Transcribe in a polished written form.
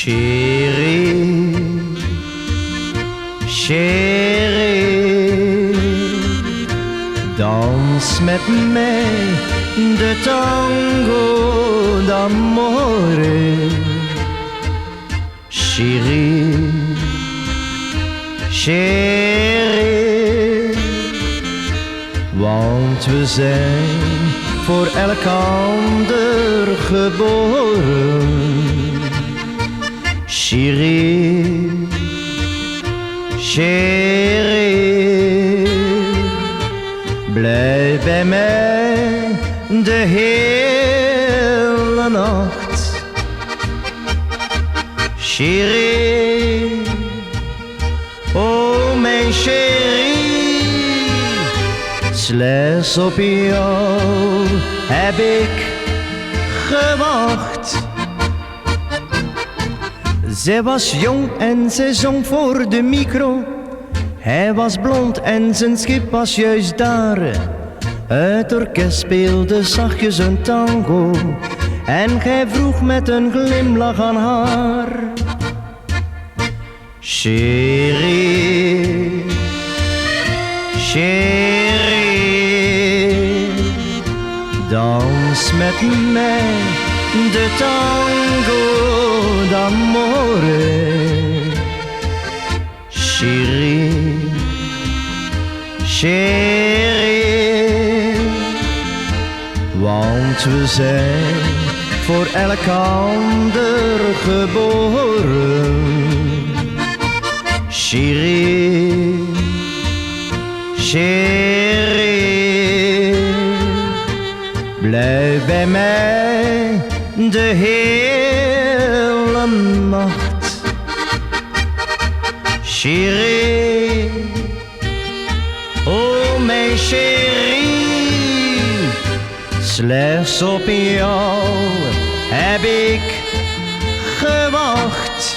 Chérie, chérie, dans met mij de tango d'amore. Chérie, chérie, want we zijn voor elkander geboren. Chérie, chérie, blijf bij mij de hele nacht. Chérie, oh mijn chérie, slechts op jou heb ik gewacht. Zij was jong en zij zong voor de micro. Hij was blond en zijn schip was juist daar. Het orkest speelde zachtjes een tango en gij vroeg met een glimlach aan haar. Chérie, chérie, dans met mij de tango d'amore. Chérie, chérie, want we zijn voor elkander geboren. Chérie, chérie, blijf bij mij de hele nacht. Chérie, oh mijn chérie, slechts op jou heb ik gewacht.